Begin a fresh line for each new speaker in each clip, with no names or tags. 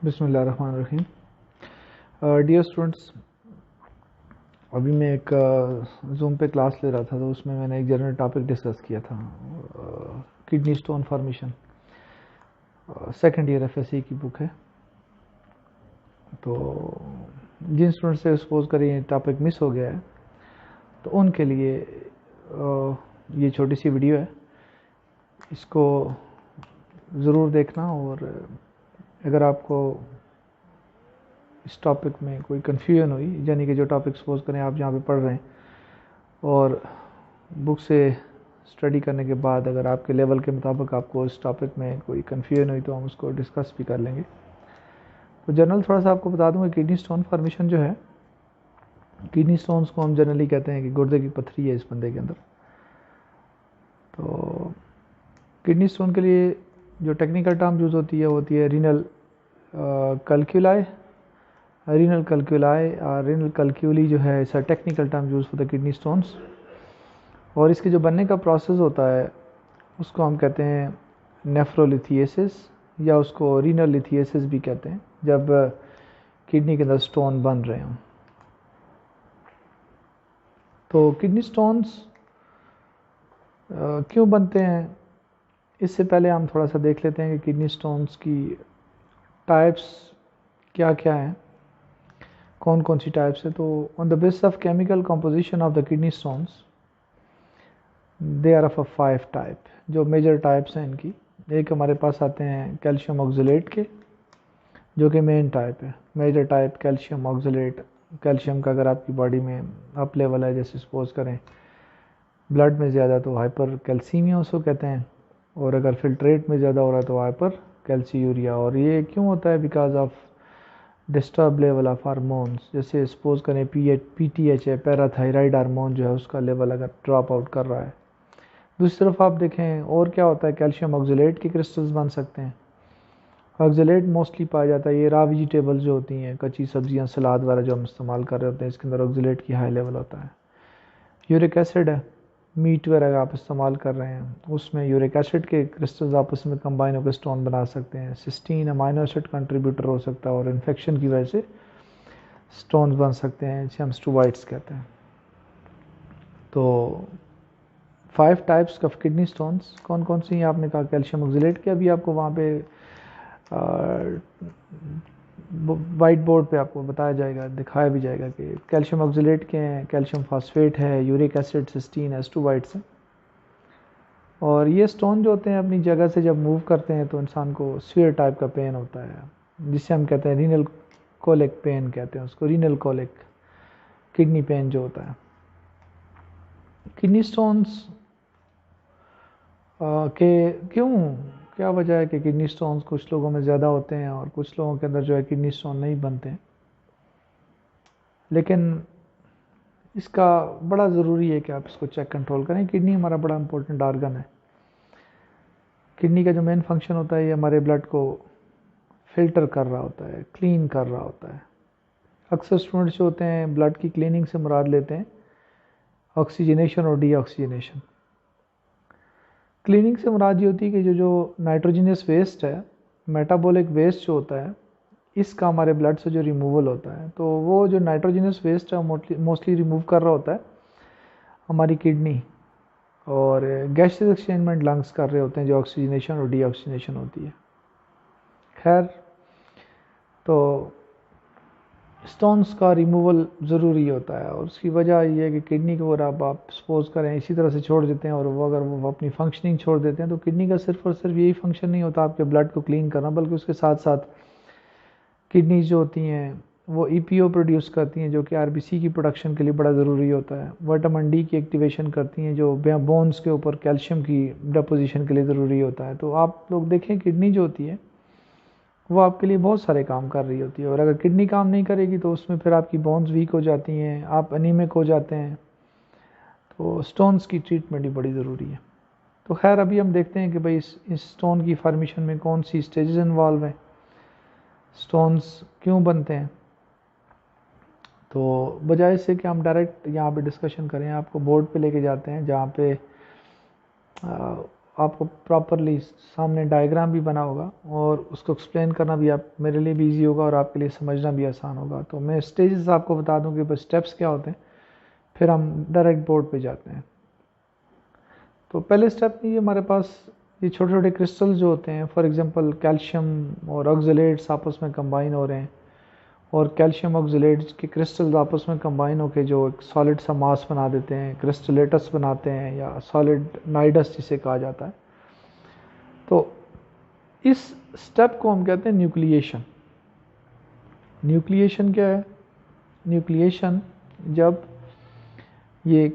बिस्मिल्लाहिर्रहमानिर्रहीम। Dear students, अभी मैं एक जूम पे क्लास ले रहा था तो उसमें मैंने एक जनरल टॉपिक डिस्कस किया था, kidney stone formation. Second year FSc की बुक है। तो जिन स्टूडेंट से सपोज करें ये टॉपिक मिस हो गया है तो उनके लिए ये छोटी सी वीडियो है, इसको ज़रूर देखना। और अगर आपको इस टॉपिक में कोई कन्फ्यूजन हुई, यानी कि जो टॉपिक सपोज करें आप जहाँ पे पढ़ रहे हैं और बुक से स्टडी करने के बाद अगर आपके लेवल के मुताबिक आपको इस टॉपिक में कोई कन्फ्यूजन हुई तो हम उसको डिस्कस भी कर लेंगे। तो जनरल थोड़ा सा आपको बता दूंगा, किडनी स्टोन फॉर्मेशन जो है, किडनी स्टोन्स को हम जनरली कहते हैं कि गुर्दे की पथरी है इस बंदे के अंदर। तो किडनी स्टोन के लिए जो टेक्निकल टर्म यूज़ होती है रीनल कल्क्यूलाई। रीनल कल्क्यूली जो है it's a technical term use for the kidney stones. और इसके जो बनने का प्रोसेस होता है उसको हम कहते हैं नेफ्रोलिथिएसिस, या उसको रीनल लिथिएसिस भी कहते हैं, जब किडनी के अंदर स्टोन बन रहे हों। तो किडनी स्टोन्स क्यों बनते हैं, इससे पहले हम थोड़ा सा देख लेते हैं कि किडनी स्टोन्स की टाइप्स क्या क्या हैं, कौन कौन सी टाइप्स है। तो on the basis of chemical composition of the kidney stones they are of a 5 type. जो मेजर टाइप्स हैं इनकी, एक हमारे पास आते हैं कैल्शियम ऑक्सलेट के, जो कि मेन टाइप है, major type calcium oxalate. Calcium का अगर आपकी बॉडी में अप लेवल है, जैसे सपोज करें ब्लड में ज़्यादा तो हाइपर कैल्सीमिया उसको कहते हैं, और अगर फिल्ट्रेट में ज़्यादा हो रहा है तो हाइपर कैल्सीयूरिया। और ये क्यों होता है? Because of disturb level of hormones. जैसे सपोज करें पीटीएच है, पैराथायराइड हार्मोन जो है, उसका लेवल अगर ड्रॉप आउट कर रहा है। दूसरी तरफ आप देखें और क्या होता है, कैल्शियम ऑक्सलेट के क्रिस्टल्स बन सकते हैं। ऑक्सलेट मोस्टली पाया जाता है ये रॉ वेजिटेबल्स जो होती हैं, कच्ची सब्जियां, सलाद वगैरह जो हम इस्तेमाल कर रहे होते हैं, इसके अंदर ऑक्सलेट की हाई लेवल होता है। यूरिक एसिड है, मीट वगैरह आप इस्तेमाल कर रहे हैं, उसमें यूरिक एसिड के क्रिस्टल्स आपस में कंबाइन होकर स्टोन बना सकते हैं। सिस्टीन अमाइनो एसिड कंट्रीब्यूटर हो सकता है और इन्फेक्शन की वजह से स्टोन्स बन सकते हैं, जिसे हम स्टूवाइट्स कहते हैं। तो 5 टाइप्स ऑफ किडनी स्टोन्स कौन कौन सी हैं? आपने कहा कैल्शियम ऑक्सलेट के, अभी आपको वहाँ पे वाइट बोर्ड पे आपको बताया जाएगा, दिखाया भी जाएगा कि कैल्शियम ऑक्सलेट के हैं, कैल्शियम फॉस्फेट है, यूरिक एसिड, सिस्टीन, एस्टूवाइट्स हैं। और ये स्टोन जो होते हैं अपनी जगह से जब मूव करते हैं तो इंसान को स्फीयर टाइप का पेन होता है, जिसे हम कहते हैं रीनल कोलिक पेन कहते हैं उसको, रीनल कोलिक किडनी पेन जो होता है। किडनी स्टोन्स के क्या वजह है कि किडनी स्टोन्स कुछ लोगों में ज़्यादा होते हैं और कुछ लोगों के अंदर जो है किडनी स्टोन नहीं बनते हैं। लेकिन इसका बड़ा ज़रूरी है कि आप इसको चेक कंट्रोल करें। किडनी हमारा बड़ा इंपॉर्टेंट ऑर्गन है। किडनी का जो मेन फंक्शन होता है, ये हमारे ब्लड को फिल्टर कर रहा होता है, क्लीन कर रहा होता है। अक्सर स्टूडेंट्स जो होते हैं ब्लड की क्लीनिंग से मुराद लेते हैं ऑक्सीजनेशन और डीऑक्सीजनेशन। क्लीनिंग से मुराद ये होती है कि जो नाइट्रोजनस वेस्ट है, मेटाबॉलिक वेस्ट जो होता है, इसका हमारे ब्लड से जो रिमूवल होता है, तो वो जो नाइट्रोजनस वेस्ट है मोस्टली रिमूव कर रहा होता है हमारी किडनी, और गैसेस एक्सचेंजमेंट लंग्स कर रहे होते हैं, जो ऑक्सीजनेशन और डीऑक्सीजनेशन होती है। खैर, तो स्टोन्स का रिमूवल ज़रूरी होता है, और उसकी वजह ये है कि किडनी को अगर आप सपोज करें इसी तरह से छोड़ देते हैं और वो अगर वो अपनी फंक्शनिंग छोड़ देते हैं, तो किडनी का सिर्फ और सिर्फ यही फंक्शन नहीं होता आपके ब्लड को क्लीन करना, बल्कि उसके साथ साथ किडनीज जो होती हैं वो ईपीओ प्रोड्यूस करती हैं, जो कि आरबीसी की प्रोडक्शन के लिए बड़ा ज़रूरी होता है। विटामिन डी की एक्टिवेशन करती हैं, जो बोन्स के ऊपर कैल्शियम की डिपोजिशन के लिए ज़रूरी होता है। तो आप लोग देखें, किडनी जो होती है वो आपके लिए बहुत सारे काम कर रही होती है, और अगर किडनी काम नहीं करेगी तो उसमें फिर आपकी बोन्स वीक हो जाती हैं, आप अनीमिक हो जाते हैं। तो स्टोन्स की ट्रीटमेंट ही बड़ी ज़रूरी है। तो खैर, अभी हम देखते हैं कि भाई इस स्टोन की फॉर्मेशन में कौन सी स्टेजेस इन्वॉल्व हैं, स्टोन्स क्यों बनते हैं। तो बजाय से कि हम डायरेक्ट यहाँ पे डिस्कशन करें, आपको बोर्ड पे लेके जाते हैं जहाँ पे आपको प्रॉपरली सामने डायग्राम भी बना होगा और उसको एक्सप्लेन करना भी आप मेरे लिए भी ईजी होगा और आपके लिए समझना भी आसान होगा। तो मैं स्टेजेस आपको बता दूं कि बस स्टेप्स क्या होते हैं, फिर हम डायरेक्ट बोर्ड पे जाते हैं। तो पहले स्टेप में ये हमारे पास ये छोटे छोटे क्रिस्टल्स जो होते हैं, फॉर एग्जांपल कैल्शियम और ऑक्सलेट्स आपस में कंबाइन हो रहे हैं और कैल्शियम ऑक्सलेट्स के क्रिस्टल्स आपस में कंबाइन होकर जो एक सॉलिड सा मास बना देते हैं, क्रिस्टलेटस बनाते हैं या सॉलिड नाइडस जिसे कहा जाता है। तो इस स्टेप को हम कहते हैं न्यूक्लिएशन। न्यूक्लिएशन क्या है? न्यूक्लिएशन जब ये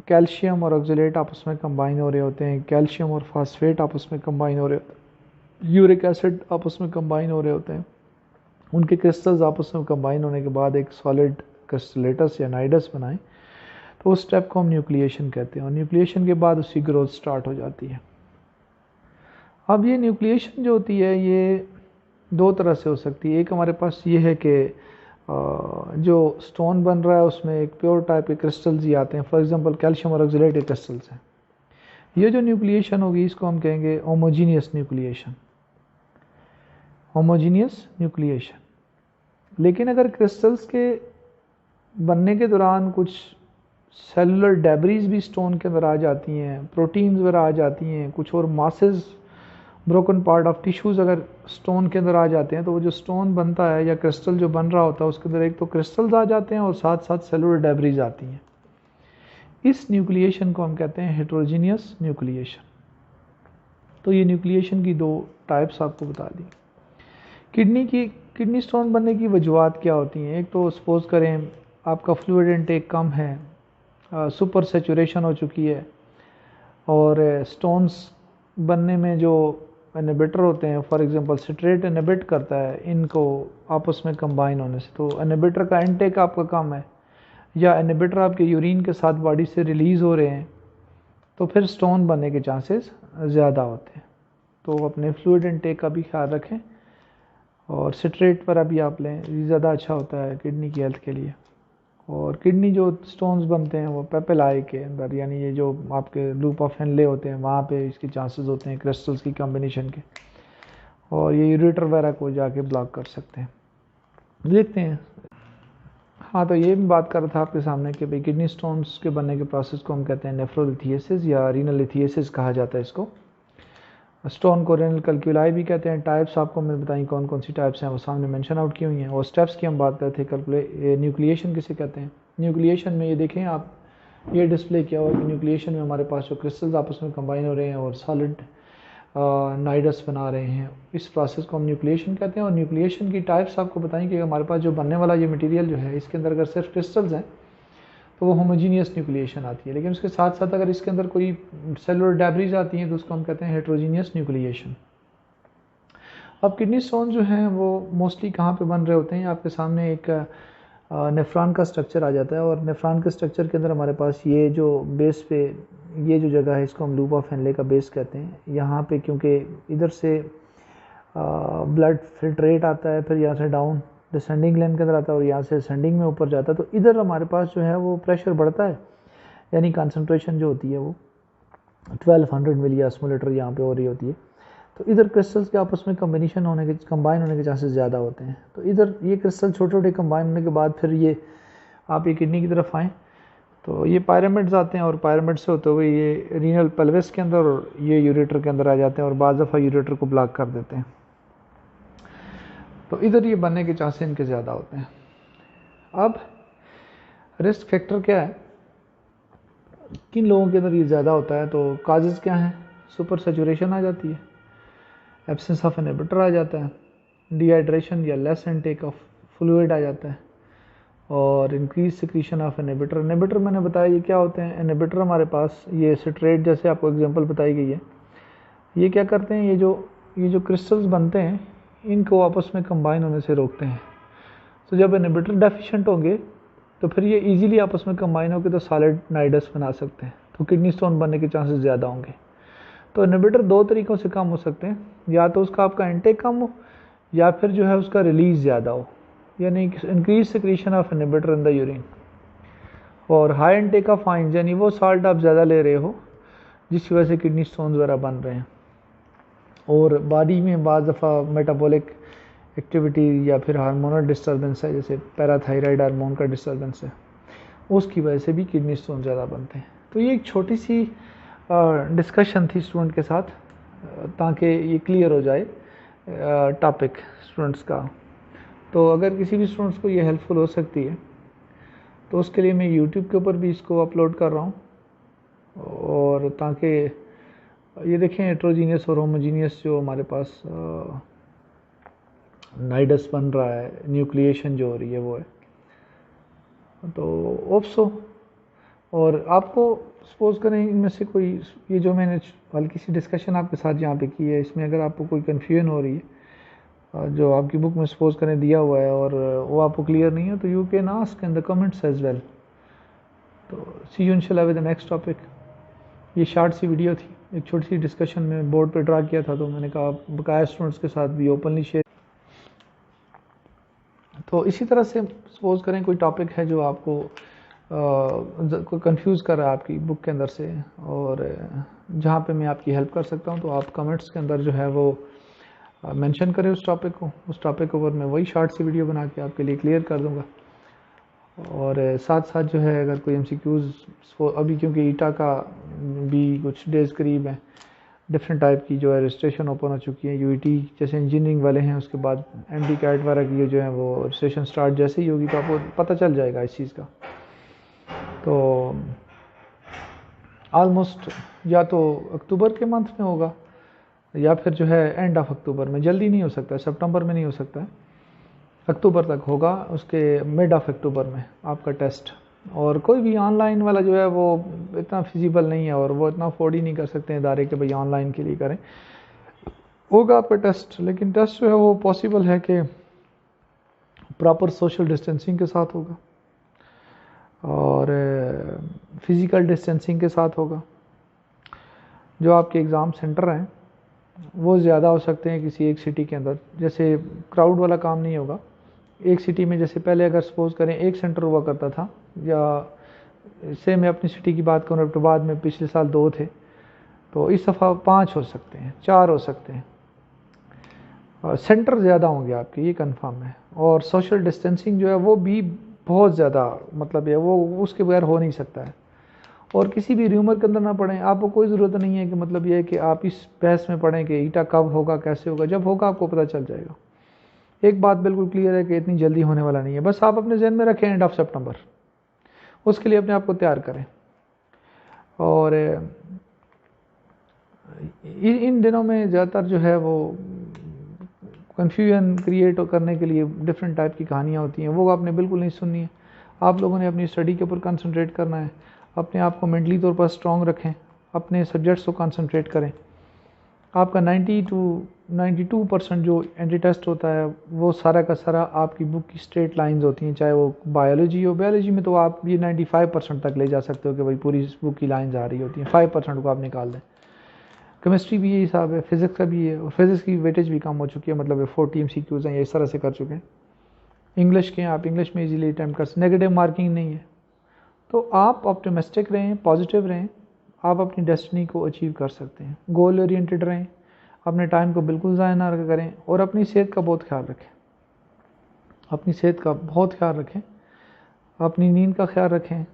कैल्शियम और ऑक्सलेट आपस में कंबाइन हो रहे होते हैं, कैल्शियम और फास्फेट आपस में कंबाइन हो रहे होते हैं, यूरिक एसिड आपस में कंबाइन हो रहे होते हैं, उनके क्रिस्टल्स आपस में कंबाइन होने के बाद एक सॉलिड क्रिस्टलेटस या नाइडस बनाएं, तो उस स्टेप को हम न्यूक्लिएशन कहते हैं। और न्यूक्लिएशन के बाद उसकी ग्रोथ स्टार्ट हो जाती है। अब ये न्यूक्लिएशन जो होती है ये दो तरह से हो सकती है। एक हमारे पास ये है कि जो स्टोन बन रहा है उसमें एक प्योर टाइप के क्रिस्टल्स ही आते हैं, फॉर एग्जांपल कैल्शियम और ऑक्सलेट के क्रिस्टल्स हैं। ये जो न्यूक्लिएशन होगी इसको हम कहेंगे होमोजीनियस न्यूक्लिएशन। Homogeneous nucleation. लेकिन अगर क्रिस्टल्स के बनने के दौरान कुछ सेलुलर डेब्रीज भी स्टोन के अंदर आ जाती हैं, प्रोटीन्स वगैरह आ जाती हैं, कुछ और masses, broken part of tissues अगर स्टोन के अंदर आ जाते हैं, तो वो जो स्टोन बनता है या क्रिस्टल जो बन रहा होता है उसके अंदर एक तो क्रिस्टल्स आ जाते हैं और साथ साथ सेलुलर डेब्रीज आती हैं। इस न्यूक्लिएशन को हम कहते हैं हेटेरोजीनियस न्यूक्लिएशन। तो ये न्यूक्लिएशन की दो टाइप्स आपको बता दी। किडनी स्टोन बनने की वजूहत क्या होती हैं? एक तो सपोज करें आपका फ्लूइड इनटेक कम है, सुपर सेचुरेशन हो चुकी है और स्टोन्स बनने में जो इनहिबिटर होते हैं, फॉर एग्जांपल सिट्रेट इनहिबिट करता है इनको आपस में कंबाइन होने से, तो इनहिबिटर का इनटेक आपका कम है या इनहिबिटर आपके यूरिन के साथ बॉडी से रिलीज़ हो रहे हैं, तो फिर स्टोन बनने के चांसेस ज़्यादा होते हैं। तो अपने फ्लूइड इनटेक का भी ख्याल रखें और सिट्रेट पर अभी आप लें, ये ज़्यादा अच्छा होता है किडनी की हेल्थ के लिए। और किडनी जो स्टोन्स बनते हैं वो पेपेलाई के अंदर, यानी ये जो आपके लूप ऑफ हेनले होते हैं वहाँ पे इसके चांसेस होते हैं क्रिस्टल्स की कॉम्बिनेशन के, और ये यूरेटर वगैरह को जाके ब्लॉक कर सकते हैं। देखते हैं। हाँ, तो ये भी बात कर रहा था आपके सामने कि भाई किडनी स्टोन्स के बनने के प्रोसेस को हम कहते हैं नेफ्रोलिथियसिस या रीनल लिथियसिस कहा जाता है इसको। स्टोन को रेनल कैल्कुलाई भी कहते हैं। टाइप्स आपको मैंने बताई कौन कौन सी टाइप्स हैं, वो सामने मेंशन आउट की हुई हैं। और स्टेप्स की हम बात करते थे। न्यूक्लिएशन किसे कहते हैं? न्यूक्लिएशन में ये देखें आप, ये डिस्प्ले किया हुआ कि न्यूक्लिएशन में हमारे पास जो क्रिस्टल्स आपस में कंबाइन हो रहे हैं और सॉलिड नाइडस बना रहे हैं, इस प्रोसेस को हम न्यूक्लिएशन कहते हैं। और न्यूक्लिएशन की टाइप्स आपको बताएं कि हमारे पास जो बनने वाला ये मटेरियल जो है इसके अंदर अगर सिर्फ क्रिस्टल्स हैं तो वो होमोजीनियस न्यूक्लिएशन आती है, लेकिन उसके साथ साथ अगर इसके अंदर कोई सेलुलर डेब्रीज आती हैं तो उसको हम कहते हैं हेटेरोजीनियस न्यूक्लिएशन। अब किडनी स्टोन जो हैं वो मोस्टली कहाँ पे बन रहे होते हैं? आपके सामने एक नेफ्रॉन का स्ट्रक्चर आ जाता है और नेफ्रॉन के स्ट्रक्चर के अंदर हमारे पास ये जो बेस पे ये जो जगह है इसको हम लूप ऑफ हेनले का बेस कहते हैं। यहाँ पे क्योंकि इधर से ब्लड फिल्ट्रेट आता है, फिर यहाँ से डाउन डिसेंडिंग लेन के अंदर आता है और यहाँ से असेंडिंग में ऊपर जाता है, तो इधर हमारे पास जो है वो प्रेशर बढ़ता है, यानी कंसंट्रेशन जो होती है वो 1200 मिली ऑस्मोलेटर यहाँ पे हो रही होती है। तो इधर क्रिस्टल्स के आपस में कंबाइन होने के चांसेस ज़्यादा होते हैं। तो इधर ये क्रिस्टल छोटे छोटे कंबाइन होने के बाद फिर ये आप ये किडनी की तरफ आएँ तो ये पायरामिड्स आते हैं और पायरामिड से होते हुए ये रीनल पेल्विस के अंदर और ये यूरेटर के अंदर आ जाते हैं और बाज़ दफ़ा यूरेटर को ब्लॉक कर देते हैं। तो इधर ये बनने के चांसेस इनके ज़्यादा होते हैं। अब रिस्क फैक्टर क्या है, किन लोगों के अंदर ये ज़्यादा होता है? तो काजेज़ क्या हैं? सुपर सैचुरेशन आ जाती है, एब्सेंस ऑफ इनहिबिटर आ जाता है, डिहाइड्रेशन या लेस इनटेक ऑफ फ्लूइड आ जाता है, और increase secretion of inhibitor. Inhibitor मैंने बताया ये क्या होते हैं। इनहिबिटर हमारे पास ये सिट्रेट जैसे आपको एग्जांपल बताई गई है, ये क्या करते हैं, ये जो क्रिस्टल्स बनते हैं इनको आपस में कंबाइन होने से रोकते हैं। तो जब इनहिबिटर डेफिशिएंट होंगे तो फिर ये इजीली आपस में कंबाइन होकर तो सॉलिड नाइडस बना सकते हैं, तो किडनी स्टोन बनने के चांसेस ज़्यादा होंगे। तो इनहिबिटर दो तरीक़ों से कम हो सकते हैं, या तो उसका आपका इंटेक कम हो या फिर जो है उसका रिलीज़ ज़्यादा हो, यानी increase secretion of inhibitor in the urine. और हाई इंटेक ऑफ आइंस, यानी वो साल्ट आप ज़्यादा ले रहे हो जिसकी वजह से किडनी स्टोन्स वगैरह बन रहे हैं। और बॉडी में बाज़ दफ़ा मेटाबॉलिक एक्टिविटी या फिर हार्मोनल डिस्टर्बेंस है, जैसे पैराथायराइड हार्मोन का डिस्टर्बेंस है, उसकी वजह से भी किडनी स्टोन ज़्यादा बनते हैं। तो ये एक छोटी सी डिस्कशन थी स्टूडेंट के साथ, ताकि ये क्लियर हो जाए टॉपिक स्टूडेंट्स का। तो अगर किसी भी स्टूडेंट्स को ये हेल्पफुल हो सकती है तो उसके लिए मैं यूट्यूब के ऊपर भी इसको अपलोड कर रहा हूँ, और ताकि ये देखें हेट्रोजीनियस और होमोजीनियस जो हमारे पास नाइडस बन रहा है, न्यूक्लिएशन जो हो रही है वो है, तो ओप्सो। और आपको सपोज करें इनमें से कोई, ये जो मैंने हल्की सी डिस्कशन आपके साथ यहाँ पे की है, इसमें अगर आपको कोई कन्फ्यूजन हो रही है जो आपकी बुक में सपोज करें दिया हुआ है और वो आपको क्लियर नहीं है, तो you can ask in the comments as well. तो सी यू इंशाल्लाह विद द नेक्स्ट टॉपिक। ये शॉर्ट सी वीडियो थी, एक छोटी सी डिस्कशन में बोर्ड पे ड्रा किया था, तो मैंने कहा बकाया स्टूडेंट्स के साथ भी ओपनली शेयर। तो इसी तरह से सपोज करें कोई टॉपिक है जो आपको कोई कंफ्यूज कर रहा है आपकी बुक के अंदर से, और जहाँ पे मैं आपकी हेल्प कर सकता हूँ, तो आप कमेंट्स के अंदर जो है वो मेंशन करें उस टॉपिक को। उस टॉपिक के ऊपर मैं वही शॉर्ट सी वीडियो बना के आपके लिए क्लियर कर दूँगा। और साथ साथ जो है अगर कोई MCQs अभी, क्योंकि ईटा का भी कुछ डेज़ करीब है, डिफरेंट टाइप की जो है रजिस्ट्रेशन ओपन हो चुकी है। UET जैसे इंजीनियरिंग वाले हैं, उसके बाद MD कैट वगैरह की जो है वो रजिस्ट्रेशन स्टार्ट जैसे ही होगी तो आपको पता चल जाएगा इस चीज़ का। तो ऑलमोस्ट या तो अक्टूबर के मंथ में होगा या फिर जो है एंड ऑफ अक्टूबर में, जल्दी नहीं हो सकता है, सितंबर में नहीं हो सकता है, अक्टूबर तक होगा, उसके मिड ऑफ अक्टूबर में आपका टेस्ट। और कोई भी ऑनलाइन वाला जो है वो इतना फिजिबल नहीं है, और वो इतना अफोर्ड ही नहीं कर सकते हैं इदारे के भाई ऑनलाइन के लिए करें। होगा आपका टेस्ट, लेकिन टेस्ट जो है वो पॉसिबल है कि प्रॉपर सोशल डिस्टेंसिंग के साथ होगा और फिज़िकल डिस्टेंसिंग के साथ होगा। जो आपके एग्ज़ाम सेंटर हैं वो ज़्यादा हो सकते हैं किसी एक सिटी के अंदर, जैसे क्राउड वाला काम नहीं होगा। एक सिटी में जैसे पहले अगर सपोज करें एक सेंटर हुआ करता था, या से मैं अपनी सिटी की बात करूँ तो बाद में पिछले साल 2 थे, तो इस दफ़ा 5 हो सकते हैं, 4 हो सकते हैं। सेंटर ज़्यादा होंगे आपके, ये कंफर्म है। और सोशल डिस्टेंसिंग जो है वो भी बहुत ज़्यादा, मतलब है वो उसके बगैर हो नहीं सकता है। और किसी भी र्यूमर के अंदर ना पढ़ें, आपको कोई ज़रूरत नहीं है कि मतलब ये है कि आप इस बहस में पढ़ें कि ईटा कब होगा, कैसे होगा। जब होगा आपको पता चल जाएगा। एक बात बिल्कुल क्लियर है कि इतनी जल्दी होने वाला नहीं है, बस आप अपने जहन में रखें एंड ऑफ सितंबर, उसके लिए अपने आप को तैयार करें। और इन दिनों में ज़्यादातर जो है वो कन्फ्यूजन क्रिएट करने के लिए डिफरेंट टाइप की कहानियाँ होती हैं, वो आपने बिल्कुल नहीं सुननी है। आप लोगों ने अपनी स्टडी के ऊपर कंसंट्रेट करना है, अपने आप को मेंटली तौर पर स्ट्रॉन्ग रखें, अपने सब्जेक्ट्स को कंसंट्रेट करें। आपका 90 to 92% जो एंट्री टेस्ट होता है वो सारा का सारा आपकी बुक की स्ट्रेट लाइंस होती हैं, चाहे वो बायोलॉजी हो। बायोलॉजी में तो आप ये 95% तक ले जा सकते हो कि भाई पूरी बुक की लाइंस आ रही होती हैं, 5% को आप निकाल दें। केमिस्ट्री भी यही हिसाब है, फिज़िक्स का भी है, और फिज़िक्स की वेटेज भी कम हो चुकी है, मतलब 40 MCQs हैं, ये इस तरह से कर चुके हैं। इंग्लिश के आप इंग्लिश में इजीली अटैम्प्ट कर सकते, नेगेटिव मार्किंग नहीं है। तो आप ऑप्टिमिस्टिक रहें, पॉजिटिव रहें, आप अपनी डेस्टिनी को अचीव कर सकते हैं। गोल ओरिएंटेड रहें, अपने टाइम को बिल्कुल ज़ाया ना करें, और अपनी सेहत का बहुत ख्याल रखें। अपनी सेहत का बहुत ख्याल रखें, अपनी नींद का ख्याल रखें।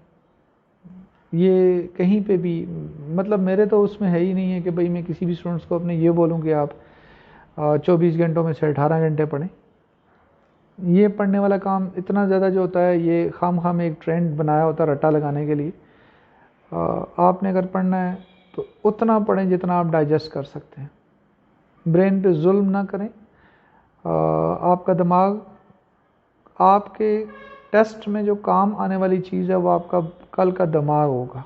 ये कहीं पे भी, मतलब मेरे तो उसमें है ही नहीं है कि भाई मैं किसी भी स्टूडेंट्स को अपने ये बोलूँ कि आप 24 घंटों में से 18 घंटे पढ़ें। ये पढ़ने वाला काम इतना ज़्यादा जो होता है, ये खाम एक ट्रेंड बनाया होता है रट्टा लगाने के लिए। आपने अगर पढ़ना है तो उतना पढ़ें जितना आप डाइजेस्ट कर सकते हैं। ब्रेन पे जुल्म ना करें। आपका दिमाग आपके टेस्ट में जो काम आने वाली चीज़ है वो आपका कल का दिमाग होगा।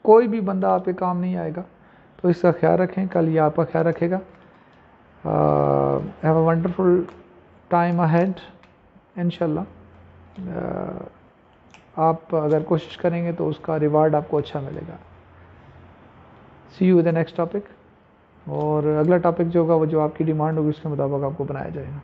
कोई भी बंदा आपके काम नहीं आएगा, तो इसका ख्याल रखें, कल ये आपका ख्याल रखेगा। Have a wonderful time ahead इंशाल्लाह। आप अगर कोशिश करेंगे तो उसका रिवार्ड आपको अच्छा मिलेगा। See you with the next topic. और अगला टॉपिक जो होगा वो जो आपकी डिमांड होगी उसके मुताबिक आपको बनाया जाएगा।